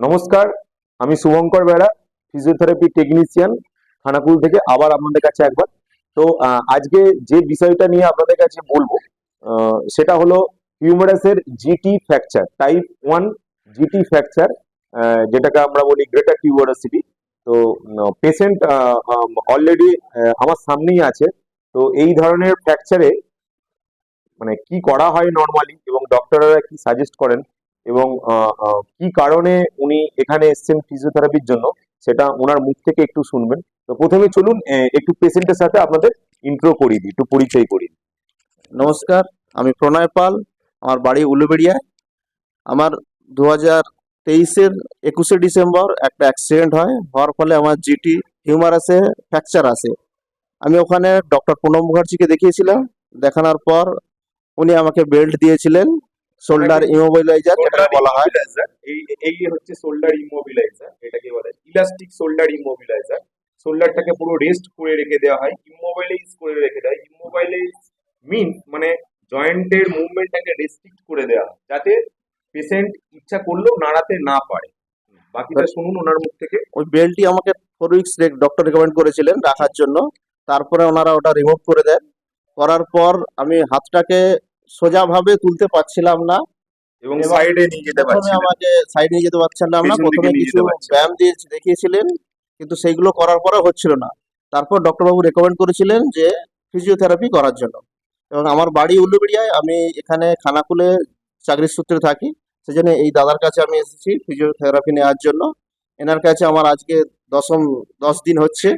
নমস্কার, আমি শুভঙ্কর বেড়া, ফিজিওথেরাপি টেকনিশিয়ান, খানাকুল থেকে আবার আপনাদের কাছে একবার। তো আজকে যে বিষয়টা নিয়ে আপনাদের কাছে বলবো সেটা হলো হিউমারাসের GT fracture, type 1 GT fracture, যেটাকে আমরা বলি গ্রেটার টিউবারোসিটি। তো পেশেন্ট অলরেডি আমার সামনেই আছে। তো এই ধরনের ফ্র্যাকচারে মানে কি করা হয় নর্মালি এবং ডক্টররা কি সাজেস্ট করেন এবং কি কারণে উনি এখানে এসেছেন ফিজিওথেরাপির জন্য, সেটা ওনার মুখ থেকে একটু শুনবেন। তো প্রথমে চলুন একটু পেশেন্টের সাথে আপনাদের ইন্ট্রো করিয়ে দিই, একটু পরিচয় করিয়ে দিই। নমস্কার, আমি প্রণয় পাল। আমার বাড়ি উলুবেড়িয়ায়। আমার 2023-এর 21শে ডিসেম্বর একটা অ্যাক্সিডেন্ট হওয়ার ফলে আমার জিটি হিউমারাসে ফ্র্যাকচার আসে। আমি ওখানে ডক্টর প্রণব মুখার্জিকে দেখিয়েছিলাম। দেখানোর পর উনি আমাকে বেল্ট দিয়েছিলেন, শোল্ডার ইমোবিলাইজার যেটাকে বলা হয়। এই এই হচ্ছে শোল্ডার ইমোবিলাইজার, এটাকে বলে ইলাস্টিক শোল্ডার ইমোবিলাইজার। শোল্ডারটাকে পুরো রেস্ট করে রেখে দেওয়া হয়, ইমোবিলাইজ করে রেখে দেওয়া হয়। ইমোবিলাইজ মিন মানে জয়েন্টের মুভমেন্টটাকে রেস্ট্রিক্ট করে দেওয়া হয়, যাতে পেশেন্ট ইচ্ছা করলেও নাড়াতে না পারে। বাকিটা শুনুন ওনার মুখ থেকে। ওই বেল্টটি আমাকে 4 উইকস ডক্টর রেকমেন্ড করেছিলেন রাখার জন্য। তারপরে ওনারা ওটা রিমুভ করে দেন। করার পর আমি হাতটাকে সোজাভাবে তুলতে পারছিলাম না এবং সাইডে নিয়ে যেতে প্রথমে পারছিলেন, আমাকে সাইড নিয়ে যেতে পারছিলাম না। পেছন দিকে প্রথমে নিয়ে কিছু যেতে পারছিলেন। ব্যায়াম দিয়ে দেখিয়েছিলেন, কিন্তু সেইগুলো করার পরে হচ্ছিল না। তারপর ডক্টরবাবু রেকমেন্ড করেছিলেন যে ফিজিওথেরাপি করার জন্য। এবং আমার বাড়ি উল্লুবেড়িয়ায়, আমি এখানে খানাকুলে চাকরির সূত্রে থাকি। সেজন্য এই দাদার কাছে আমি এসেছি ফিজিওথেরাপি নেওয়ার জন্য। এনার কাছে আমার আজকে 10 দিন হচ্ছে।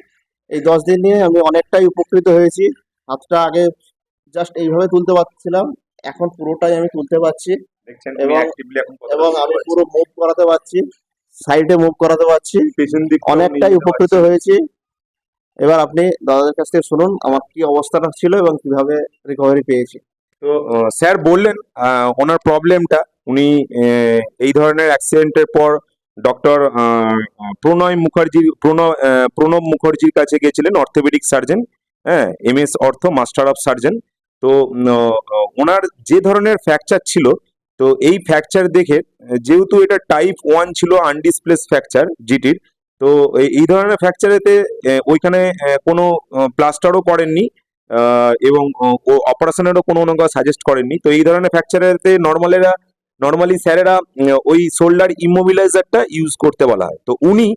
এই 10 দিন নিয়ে আমি অনেকটাই উপকৃত হয়েছি। হাতটা আগে জাস্ট এইভাবে তুলতে পারছিলাম, এখন পুরোটাই আমি তুলতে পারছি। দেখছেন এবং অ্যাক্টিভলি এখন কথা এবং বলতে আমি পারছেন। পুরো মুভ করাতে পারছি, সাইডে মুভ করাতে পারছি। পেছন দিক অনেকটাই উপকৃত হয়েছি। এবার আপনি দাদাদের কাছ থেকে শুনুন আমার কি অবস্থাটা ছিল এবং কিভাবে রিকভারি পেয়েছি। তো স্যার বললেন ওনার প্রবলেমটা। উনি এই ধরনের অ্যাক্সিডেন্টের পর ডক্টর প্রণব মুখার্জির কাছে গেছিলেন, অর্থোপেডিক সার্জন, হ্যাঁ, এমএস অর্থ, মাস্টার অফ সার্জন। তো ওনার যে ধরনের ফ্র্যাকচার ছিল, তো এই ফ্র্যাকচার দেখে যেহেতু এটা টাইপ 1 ছিল, আনডিসপ্লেস ফ্র্যাকচার জিটির, তো এই ধরনের ফ্র্যাকচারেতে ওইখানে কোনো প্লাস্টারও করেননি এবং ও অপারেশনেরও কোনো ওনাকে সাজেস্ট করেননি। তো এই ধরনের ফ্র্যাকচারেতে নর্মালি স্যারেরা ওই শোল্ডার ইমোবিলাইজারটা ইউজ করতে বলা হয়। তো উনি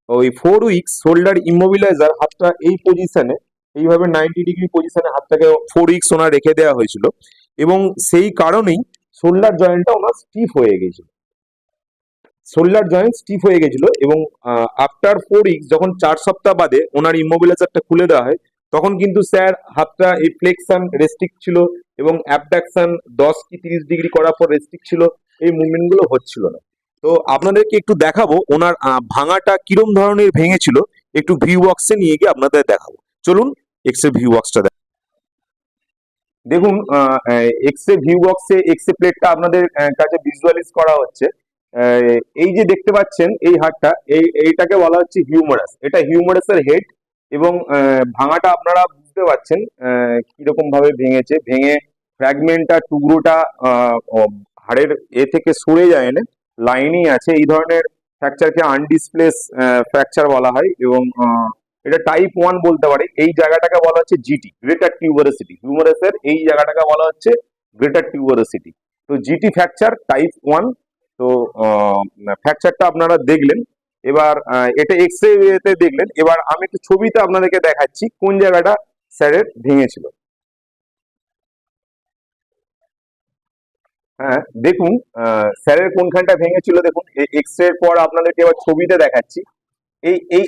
ওই 4 উইকস শোল্ডার ইমোবিলাইজার, হাতটা এই পজিশনে, এইভাবে 90 ডিগ্রি পজিশনে হাতটাকে 4 উইকস ওনার রেখে দেওয়া হয়েছিল এবং সেই কারণেই শোল্ডার জয়েন্টটা ওনার স্টিফ হয়ে গেছিল। শোল্ডার জয়েন্ট স্টিফ হয়ে গেছিল এবং আফটার 4 উইকস, যখন 4 সপ্তাহ বাদে ওনার ইমোবিলাইজারটা খুলে দেওয়া হয়, তখন কিন্তু স্যার হাতটা এই ফ্লেকশন রেস্ট্রিক্ট ছিল এবং অ্যাবডাকশন 10 কি 30 ডিগ্রি করার পর রেস্ট্রিক্ট ছিল, এই মুভমেন্টগুলো হচ্ছিল না। তো আপনাদেরকে একটু দেখাবো ওনার ভাঙাটা কিরম ধরনের ভেঙেছিল, একটু ভিউ বক্সে নিয়ে গিয়ে আপনাদের দেখাবো। চলুন এক্স রে ভিউ বক্সটা দেখুন। এক্স রে ভিউ বক্সে এক্স রে প্লেটটা আপনাদের কাছে ভিজুয়ালাইজ করা হচ্ছে। এই যে দেখতে পাচ্ছেন এই হাড়টা, এইটাকে বলা হচ্ছে হিউমারাস। এটা হিউমারাসের হেড এবং ভাঙাটা আপনারা বুঝতে পারছেন কিরকম ভাবে ভেঙেছে। ভেঙে ফ্র্যাগমেন্টটা, টুকরোটা হাড়ের থেকে সরে যায় না, লাইনেই আছে। এই ধরনের ফ্র্যাকচারকে আনডিসপ্লেস ফ্র্যাকচার বলা হয় এবং এটা টাইপ 1 বলতে পারে। এই জায়গাটাকে বলা হচ্ছে জিটি, গ্রেটার টিউবারোসিটি। হিউমারাসের এই জায়গাটাকে বলা হচ্ছে গ্রেটার টিউবারোসিটি। তো জিটি ফ্র্যাকচার টাইপ 1। তো ফ্র্যাকচারটা আপনারা দেখলেন। এবার এটা এক্স রেতে দেখলেন। এবার আমি একটু ছবিতে আপনাদেরকে দেখাচ্ছি কোন জায়গাটা স্যারের ভেঙেছিল। হ্যাঁ দেখুন, স্যারের কোনখানটা ভেঙেছিল দেখুন। এক্স রে পর আপনাদেরকে এবার ছবিতে দেখাচ্ছি।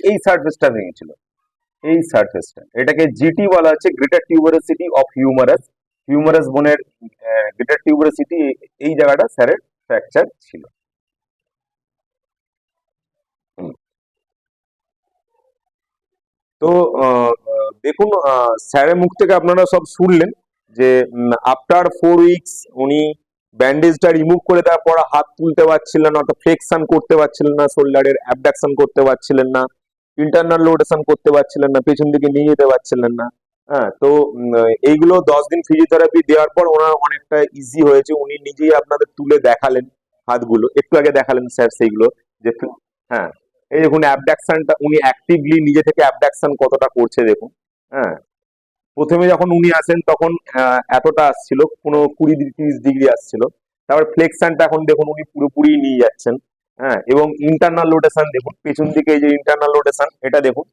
এই সার্ফেসটা ভেঙেছিল, এই সারফেসটা। এটাকে জিটি বলা হচ্ছে, greater tuberosity of humorous. Humorous বোনের গ্রেটার টিউবারোসিটি, এই জায়গাটা স্যারের ফ্র্যাকচার ছিল। তো দেখুন, স্যারের মুখ থেকে আপনারা সব শুনলেন যে আফটার 4 উইকস উনি ব্যান্ডেজটা রিমুভ করে দেওয়ার পর হাত তুলতে পারছিলেন না, অর্থাৎ ফ্লেকশন করতে পারছিলেন না, শোল্ডারের অ্যাবডাকশন করতে পারছিলেন না, ইন্টারনাল রোটেশন করতে পারছিলেন না, পেছন দিকে নিয়ে যেতে পারছিলেন না। হ্যাঁ, তো এইগুলো 10 দিন ফিজিওথেরাপি দেওয়ার পর ওনার অনেকটা ইজি হয়েছে। উনি নিজেই আপনাদের তুলে দেখালেন হাতগুলো, একটু আগে দেখালেন স্যার সেইগুলো, যে হ্যাঁ, এই দেখুন অ্যাবডাকশনটা উনি অ্যাক্টিভলি নিজে থেকে অ্যাবডাকশন কতটা করছে দেখুন। হ্যাঁ, প্রথমে যখন উনি আসেন তখন এতটা আসছিল, কোনো 20-30 ডিগ্রি আসছিল। তারপর ফ্লেক্সানটা এখন দেখুন উনি পুরোপুরি নিয়ে যাচ্ছেন। হ্যাঁ, এবং ইন্টারনাল রোটেশন দেখুন, পেছন দিকে এই যে ইন্টারনাল রোটেশন এটা দেখুন,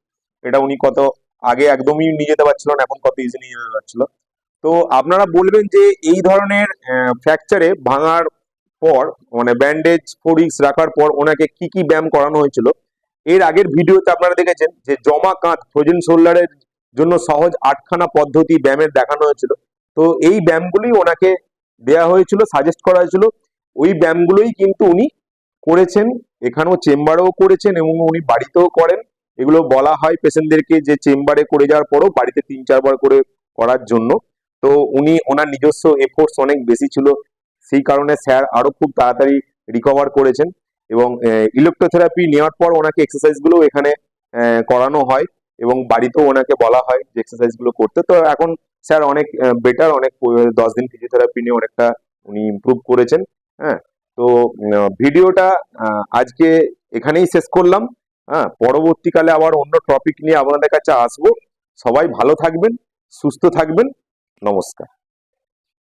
এটা উনি কত আগে একদমই নিয়ে যেতে পারছিল না, এখন কত ইজি নিয়ে যেতে পারছিল। তো আপনারা বলবেন যে এই ধরনের ফ্র্যাকচারে ভাঙার পর, মানে ব্যান্ডেজ 4 উইকস রাখার পর ওনাকে কি কি ব্যায়াম করানো হয়েছিল। এর আগের ভিডিওতে আপনারা দেখেছেন যে জমা কাঁধ ফ্রোজেন শোল্ডারের জন্য সহজ 8খানা পদ্ধতি ব্যায়ামের দেখানো হয়েছিল। তো এই ব্যায়ামগুলোই ওনাকে দেয়া হয়েছিল, সাজেস্ট করা হয়েছিল। ওই ব্যায়ামগুলোই কিন্তু উনি করেছেন, এখানেও চেম্বারেও করেছেন এবং উনি বাড়িতেও করেন। এগুলো বলা হয় পেশেন্টদেরকে যে চেম্বারে করে যাওয়ার পরও বাড়িতে 3-4 বার করে করার জন্য। তো উনি ওনার নিজস্ব এফোর্টস অনেক বেশি ছিল, সেই কারণে স্যার আরো খুব তাড়াতাড়ি রিকভার করেছেন। এবং ইলেকট্রোথেরাপি নেওয়ার পর ওনাকে এক্সারসাইজ গুলো এখানে করানো হয় এবং বাড়িতেও ওনাকে বলা হয় যে এক্সারসাইজ গুলো করতে। তো এখন স্যার অনেক বেটার, অনেক 10 দিন ফিজিওথেরাপি নিয়ে অনেকটা উনি ইমপ্রুভ করেছেন। হ্যাঁ, তো ভিডিওটা আজকে এখানেই শেষ করলাম। হ্যাঁ, পরবর্তীকালে আবার অন্য টপিক নিয়ে আপনাদের কাছে আসবো। সবাই ভালো থাকবেন, সুস্থ থাকবেন। নমস্কার।